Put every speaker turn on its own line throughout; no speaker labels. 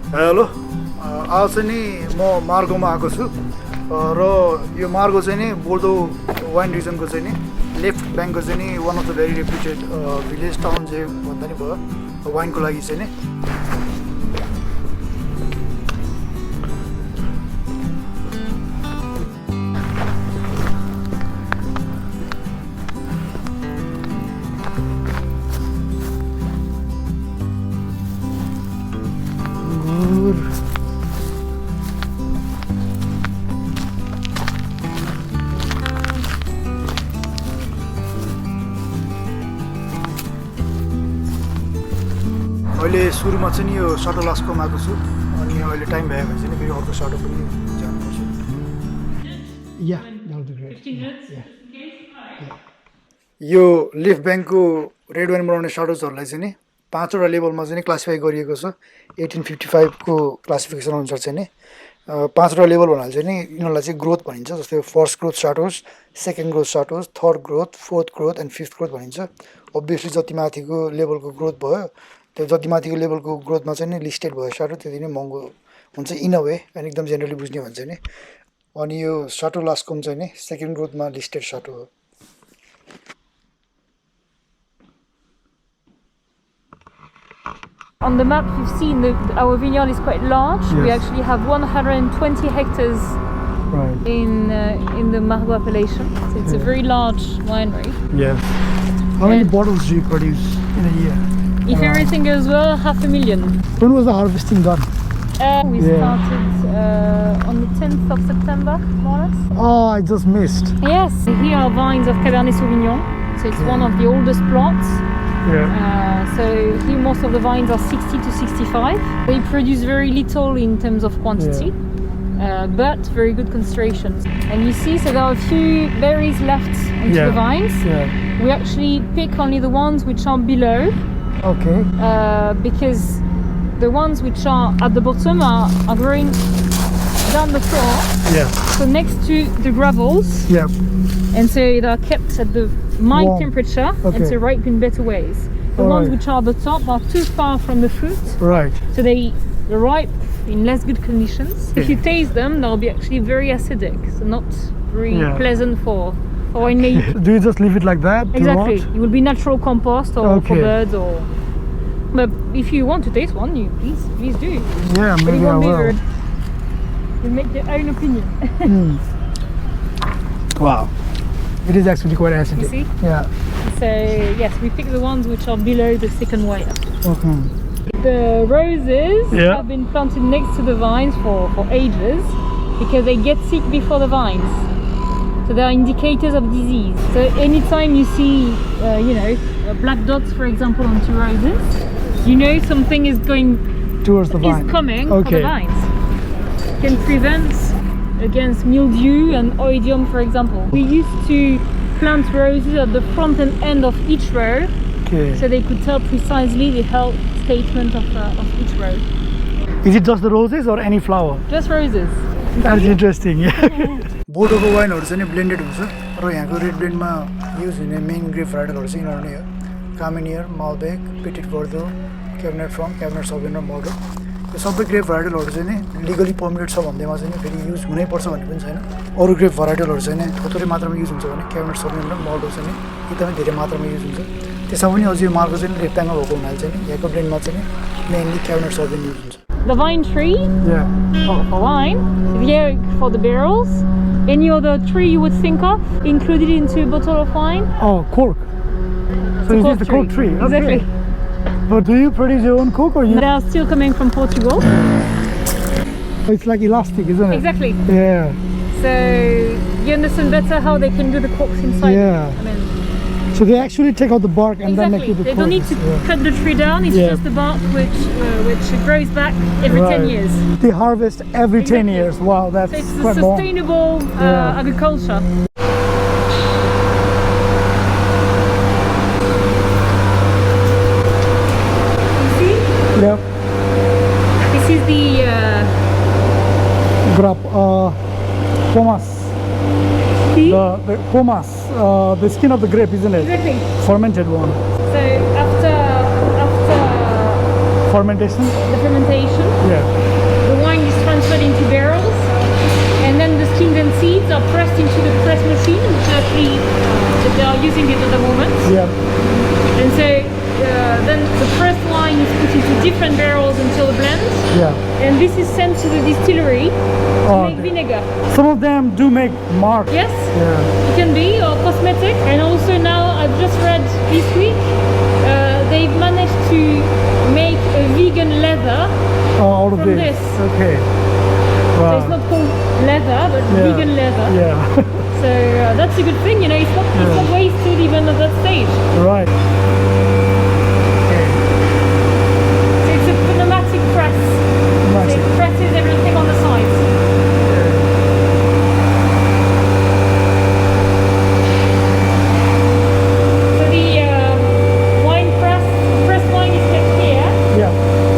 Hello आज चाहिँ नि म मार्गोमा आएको छु र यो मार्गो चाहिँ नि बोर्डो वाइन रिजनको चाहिँ नि लेफ्ट ब्याङ्कको चाहिँ नि one of the very reputed village town चाहिँ भन्दा नि भयो वाइनको लागि चाहिँ नि अहिले सुरुमा चाहिँ नि यो साटो लास्कोमा आएको छु अनि अहिले टाइम भयो भने चाहिँ फेरि अर्को साटो पनि जानुपर्छ यो लेफ्ट ब्याङ्कको रेड वाइन बनाउने साटोजहरूलाई चाहिँ नि 5वटा लेभलमा चाहिँ क्लासिफाई गरिएको छ 1855 को क्लासिफिकेसन अनुसार चाहिँ नि 5वटा लेभल भन्नाले चाहिँ नि यिनीहरूलाई चाहिँ ग्रोथ भनिन्छ जस्तै फर्स्ट ग्रोथ साटोस सेकेन्ड ग्रोथ साटोस third growth fourth growth and fifth growth भनिन्छ अभियसली जति माथिको लेभलको ग्रोथ भयो त्यो जति माथिको लेभलको ग्रोथमा चाहिँ नि लिस्टेड भयो साटो त्यति नै महँगो हुन्छ इन अ वे अनि एकदम जेनरली बुझ्ने भन्छ नि अनि यो साटो लास्कोम चाहिँ नि सेकेन्ड ग्रोथमा लिस्टेड साटो हो
On the map you've seen our vineyard is quite large. Yes. We actually have 120 hectares in the Margaux appellation. So it's a very large winery.
Yes. How many bottles do you produce in a year?
If everything goes well, 500,000.
When was the harvesting done?
We started on the 10th of September, more or less.
Oh, I just missed.
Yes, here are vines of Cabernet Sauvignon. So it's one of the oldest plots. So here most of the vines are 60 to 65. They produce very little in terms of quantity, but very good concentrations. And you see, so there are a few berries left into the vines. We actually pick only the ones which are below.
Okay.
Because the ones which are at the bottom are growing down the floor. So next to the gravels. And so they are kept at the mild temperature and to ripen better ways. The ones which are at the top are too far from the fruit. So they ripe in less good conditions. If you taste them, they'll be actually very acidic, so not very pleasant for winemaking.
Do you just leave it like that?
Exactly. It will be natural compost or for birds or. But if you want to taste one, you please do.
Yeah, maybe I will.
You make your own opinion.
Wow. It is actually quite acidic.
You see?
Yeah.
So yes, we pick the ones which are below the second layer.
Okay.
The roses have been planted next to the vines for ages because they get sick before the vines. So they are indicators of disease. So anytime you see, black dots, for example, on two roses, you know something is going
towards the vine.
Is coming for the vines. It can prevent against mildew and oidium, for example. We used to plant roses at the front and end of each row, so they could tell precisely the health statement of each row.
Is it just the roses or any flower?
Just roses.
That's interesting. बोर्डोको वाइनहरु चाहिँ नि blended हुन्छ र यहाँको red ब्लेन्डमा use हुने main grep भ्याराइटीहरु चाहिँ यिनीहरु नै हो कामेनियर माल्बेक petit बोर्डो क्याबर्नेट front क्याबर्नेट सौभिग्non र मर्गो यो सबै ग्रेप भ्याराइटीहरु चाहिँ नि लिगली पर्मिटेड छ भन्दैमा चाहिँ नि फेरि युज हुनै पर्छ भन्ने पनि छैन अरु ग्रेप भ्याराइटीहरु चाहिँ नि थोरै मात्रामा युज हुन्छ भने क्याबर्नेट सौभिग्non र मर्गो चाहिँ नि एकदमै धेरै मात्रामा युज हुन्छ त्यसमा पनि अझै मार्गो चाहिँ रेड ट्याङमा भएको हुनाले चाहिँ नि यहाँको ब्लेन्डमा चाहिँ नि मेनली क्याबर्नेट सौभिग्non युज हुन्छ
The vine tree for wine, the oak for the barrels. Any other tree you would think of included into a bottle of wine?
Oh, cork. So is this the cork tree?
Exactly.
But do you produce your own cork or you?
They are still coming from Portugal.
It's like elastic, isn't it?
Exactly.
Yeah.
So you understand better how they can do the corks inside.
Yeah. So they actually take out the bark and then make it the
They don't need to cut the tree down. It's just the bark which grows back every 10 years.
They harvest every 10 years. Wow, that's
so it's
quite
sustainable agriculture. You see?
Yeah.
This is the
Grape, pomas. The pomas, the skin of the grape, isn't it?
Exactly.
Fermented one.
So after
fermentation?
The fermentation.
Yeah.
The wine is transferred into barrels, and then the skins and seeds are pressed into the press machine, which actually they are using it at the moment.
Yeah.
And so then the pressed wine is put into different barrels until it blends.
Yeah.
And this is sent to the distillery to make vinegar.
Some of them do make mark.
Yes,
Yeah.
it can be, or cosmetic. And also now I've just read this week they've managed to make a vegan leather
Out of
from
this.
So
Okay.
it's not called leather, but vegan leather.
Yeah.
So that's a good thing, you know, it's not wasted even at that stage.
Right.
So it's a pneumatic press. So it presses everything on the sides. So the wine pressed wine is kept here.
Yeah.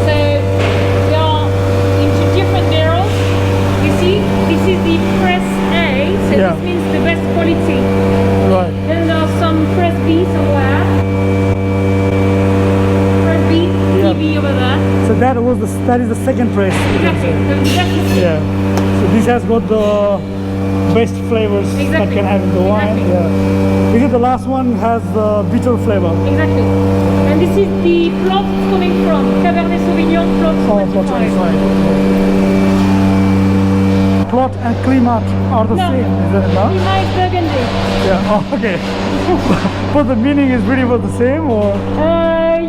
So they are into different barrels. You see, this is the press A, so this means the best quality.
Right.
Then there are some press B somewhere. Press B, PB over there.
So that is the second press.
Exactly. So that is
Yeah. So this has got the best flavors that can have in the wine.
Exactly.
Yeah. Because the last one has the bitter flavor.
exactly. And this is the plot it's coming from. Cabernet Sauvignon plot 25.
Plot and Climat are the
No.
same, is it not?
Climat is Burgundy.
Yeah. Oh, okay. But the meaning is pretty much the same, or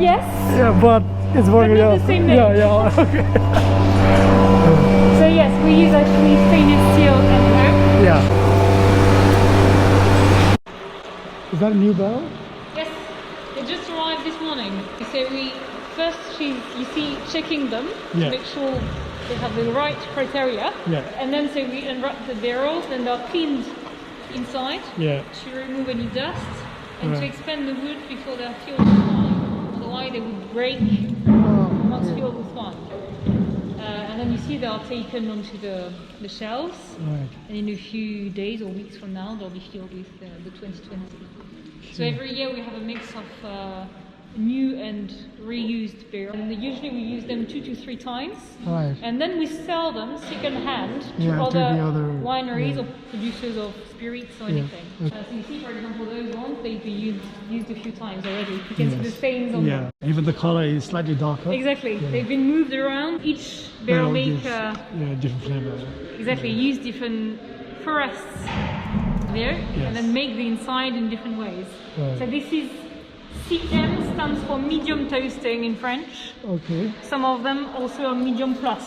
Yes.
yeah, but it's very
not the same name.
Yeah. Okay.
So yes, we use actually stainless steel and
Yeah. Is that a new barrel?
yes, they just arrived this morning. So we first you see checking them
Yeah.
to make sure they have the right criteria.
Yeah.
And then so we unwrap the barrels and they're cleaned inside
Yeah.
to remove any dust and to
Right.
expand the wood before they're filled with wine. Otherwise they would break once filled with wine. And then you see they are taken onto the shelves,
Right.
and in a few days or weeks from now they'll be filled with the 2020. So every year we have a mix of new and reused beer, and usually we use them 2 to 3 times,
Right.
and then we sell them second hand to
Yeah, to
other
the other,
wineries or producers of spirits or anything.
Okay.
So you see, for example, those ones they've been used a few times already. You can see the stains on them.
Yeah. Even the color is slightly darker.
Exactly. They've been moved around. Each barrel maker
different flavor.
exactly use different forests there, and then make the inside in different ways.
Right.
So this is CM stands for medium toasting in French.
Okay.
Some of them also are medium plus.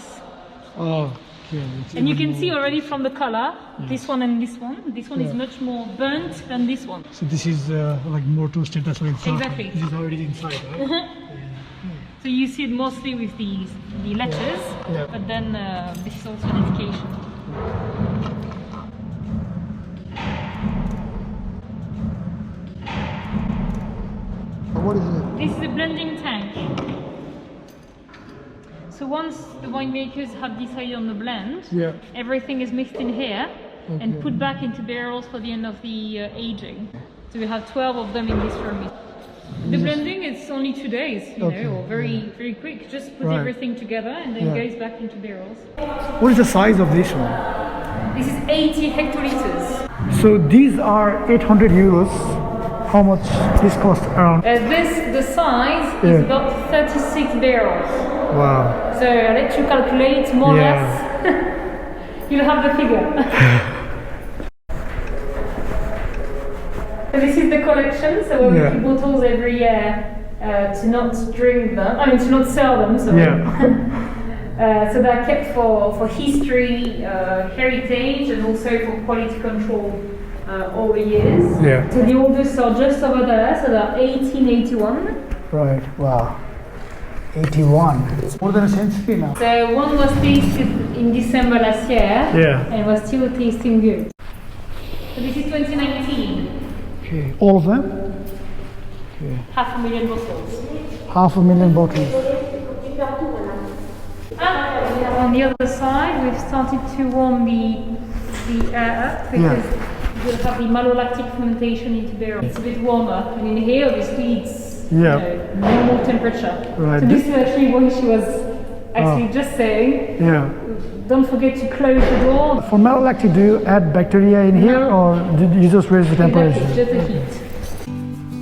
Oh, okay.
And you can see already from the color, this one and this one. This one is much more burnt than this one.
So this is like more toasted, that's why it's darker.
Exactly.
This is already inside, right?
So you see it mostly with the letters, but then this is also an indication.
What is it?
This is a blending tank. So once the winemakers have decided on the blend, everything is mixed in here and put back into barrels for the end of the aging. So we have 12 of them in this room. The blending is only 2 days, you know, or very quick. Just put everything together and then goes back into barrels.
What is the size of this one?
This is 80 hectoliters.
So these are 800 euros. How much this cost around?
The size is about 36 barrels.
Wow.
So I'll let you calculate more or less. You'll have the figure. So this is the collection. So we keep bottles every year to not drink them. I mean to not sell them. So so they're kept for history, heritage, and also for quality control over years. So the oldest are just over there. So they're 1881.
Right. Wow. 81. It's more than a century now.
So one was tasted in December last year, and was still tasting good. So this is 2019.
Okay. All of them? Okay.
500,000 bottles.
500,000 bottles.
On the other side, we've started to warm the air up because we'll have the malolactic fermentation into barrels. It's a bit warmer, and in here, obviously, it's
Yeah.
Normal temperature.
Right.
So this is actually what she was actually just saying.
Yeah.
Don't forget to close the door.
For malolactic, do you add bacteria in here or do you just raise the temperature?
Exactly, just the heat.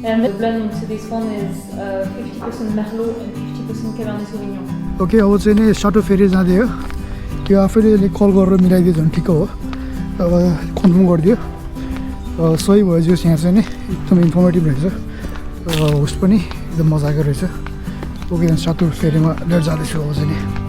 And the blend into this one is 50% Margaux and 50% Cabernet Sauvignon.
Okay, अब चाहिँ नि Chateau फेरि जाँदै हो त्यो आफैले कल गरेर मिलाइदियो झन् ठिक हो अब कन्फर्म गरिदियो सही भयो जो यहाँ चाहिँ नि एकदम इन्फर्मेटिभ रहेछ होस्ट पनि एकदम मजाको रहेछ ओके Chateau फेरिमा लिएर जाँदैछु अब चाहिँ नि